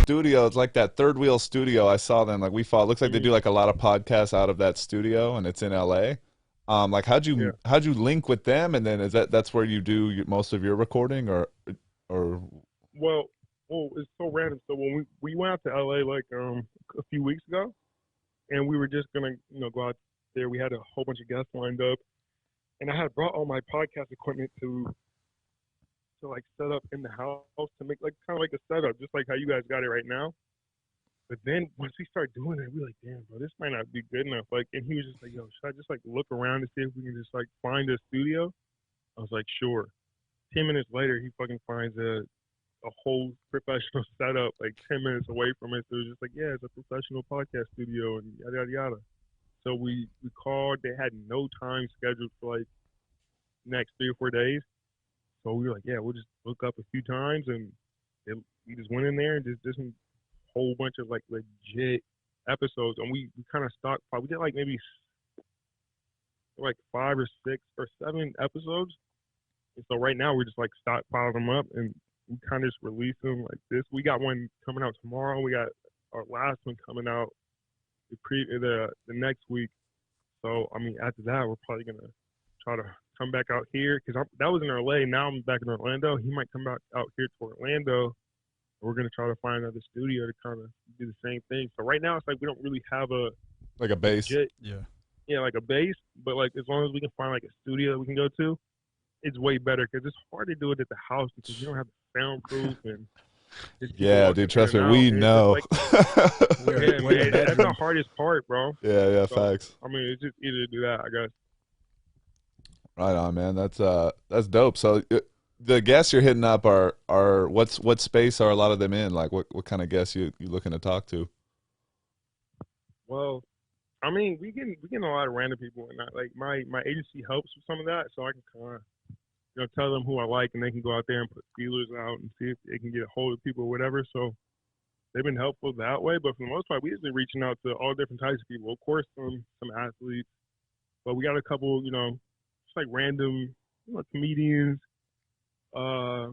Studio, it's like that Third Wheel studio. I saw them, like we follow. It looks like they do Mhm. like a lot of podcasts out of that studio, and it's in LA. Like Yeah. how'd you link with them, and then that's where you do most of your recording, or Well, it's so random. So when we went out to LA like a few weeks ago, and we were just gonna go out there. We had a whole bunch of guests lined up, and I had brought all my podcast equipment to like set up in the house to make like kind of like a setup, just like how you guys got it right now. But then once we start doing it, we like, damn, bro, this might not be good enough. Like, and he was just like, yo, should I just like look around to see if we can just like find a studio? I was like, sure. 10 minutes later, he fucking finds a whole professional setup like 10 minutes away from it. So it was just like, yeah, it's a professional podcast studio and yada yada yada. So we called. They had no time scheduled for like next 3 or 4 days. So we were like, yeah, we'll just look up a few times and it, we just went in there and just did some whole bunch of like legit episodes. And we kind of stockpiled. We did like maybe like 5 or 6 or 7 episodes. And so right now we're just like stockpiling them up and we kind of just release them like this. We got one coming out tomorrow. We got our last one coming out the next week. So I mean, after that, we're probably gonna try to come back out here because that was in LA. Now I'm back in Orlando. He might come back out here to Orlando. We're gonna try to find another studio to kind of do the same thing. So right now it's like we don't really have a like a base? legit, Yeah. yeah, like a base. But like as long as we can find like a studio that we can go to, it's way better because it's hard to do it at the house because you don't have the soundproof and there's people Yeah, walking dude, in trust me, and out. we And it's just know. like, We're, yeah, we're in the man, that's the bedroom. hardest part, bro. Yeah, So facts. I mean, it's just easier to do that, I guess. Right on, man. That's dope. So the guests you're hitting up are what space are a lot of them in? Like what kind of guests you looking to talk to? Well, I mean, we get a lot of random people, and like my agency helps with some of that, so I can kind of tell them who I like, and they can go out there and put feelers out and see if they can get a hold of people or whatever. So they've been helpful that way, but for the most part, we usually reaching out to all different types of people. Of course, some athletes, but we got a couple, just like random, comedians, uh,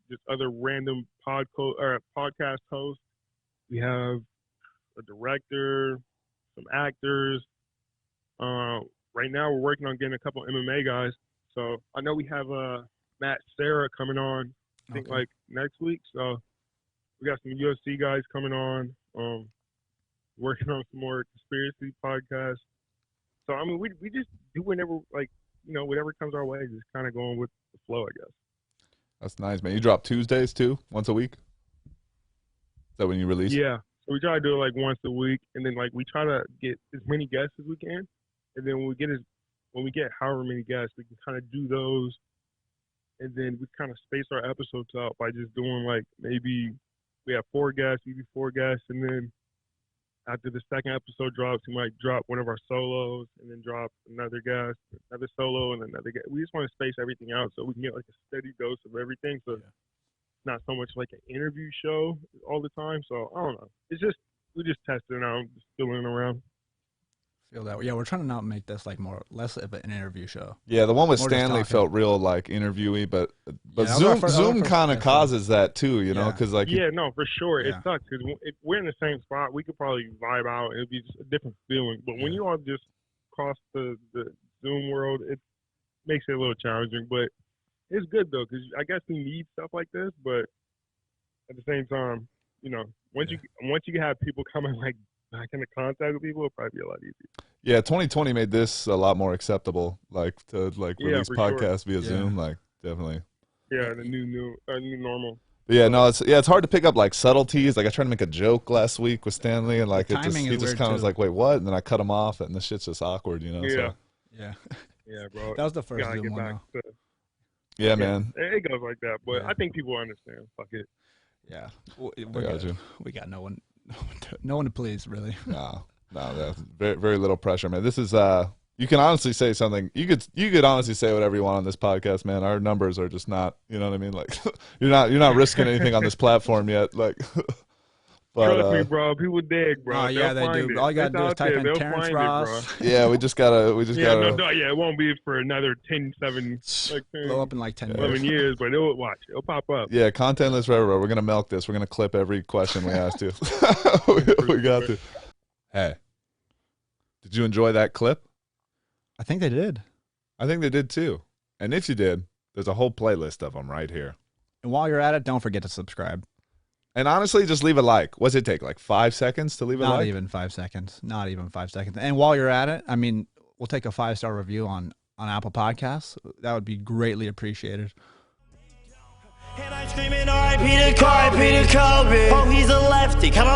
just other random podcast hosts. We have a director, some actors. Uh, right now, we're working on getting a couple MMA guys. So I know we have Matt Sarah coming on, I think Okay. like next week. So we got some UFC guys coming on. Working on some more conspiracy podcasts. So I mean, we just do whenever like whatever comes our way, just kind of going with the flow, I guess. That's nice, man. You drop Tuesdays too, once a week? Is that when you release? Yeah. So we try to do it like once a week, and then like we try to get as many guests as we can, and then when we get however many guests, we can kind of do those, and then we kind of space our episodes out by just doing like maybe we have 4 guests, maybe 4 guests, and then after the second episode drops, we might drop one of our solos, and then drop another guest, another solo, and another guest. We just want to space everything out so we can get like a steady dose of everything. So Yeah. not so much like an interview show all the time. So I don't know. It's just we just testing out, just feeling around. Feel that. Yeah, we're trying to not make this like less of an interview show. Yeah, the one with More just Stanley talking. felt real like interviewy, but Yeah, that was our Zoom that was our Zoom first kind of guest, causes that too, Yeah. because like Yeah, no, for sure. It Yeah. sucks because if we're in the same spot, we could probably vibe out. It'd be just a different feeling. But when Yeah. you all just cross the Zoom world, it makes it a little challenging. But it's good though because I guess we need stuff like this. But at the same time, once Yeah. you have people coming like back into contact with people, it'll probably be a lot easier. yeah, 2020 made this a lot more acceptable, like to like Yeah, release for sure. podcasts via Yeah. Zoom, like definitely. Yeah, the new normal. But yeah, no, it's hard to pick up like subtleties. Like I tried to make a joke last week with Stanley, and like The it just timing he is just weird, kind of was too. like, wait, what? And then I cut him off, and the shit's just awkward, Yeah. So Yeah. Yeah, bro. That was the first Gotta Zoom get one back though. to yeah, man. it goes like that, but Yeah. I think people understand. Fuck it. Yeah. I We're got good. you. We got no one no one to please, really. No, that's very little pressure, man. This is you can honestly say something. You could honestly say whatever you want on this podcast, man. Our numbers are just not, you know what I mean? Like you're not risking anything on this platform yet. Like But Trust me, bro. People dig, bro. Oh yeah, They'll they find do. it. All you gotta It's do is out type there. in They'll Terrence find it, bro. Ross. yeah, we just gotta Yeah, no, yeah, it won't be for another 10, 7, like Blow 10, up in like 10 11 years. years, but it'll watch. It'll pop up. yeah, contentless forever. We're gonna milk this. We're gonna clip every question we ask you. we got to. Hey, did you enjoy that clip? I think they did. I think they did too. And if you did, there's a whole playlist of them right here. And while you're at it, don't forget to subscribe. And honestly, just leave a like. What's it take? Like 5 seconds to leave a Not like? even 5 seconds. Not even 5 seconds. And while you're at it, I mean, we'll take a 5-star review on Apple Podcasts. That would be greatly appreciated. And I'm screaming, R.I.P. to Kobe. Oh, he's a lefty. Come on.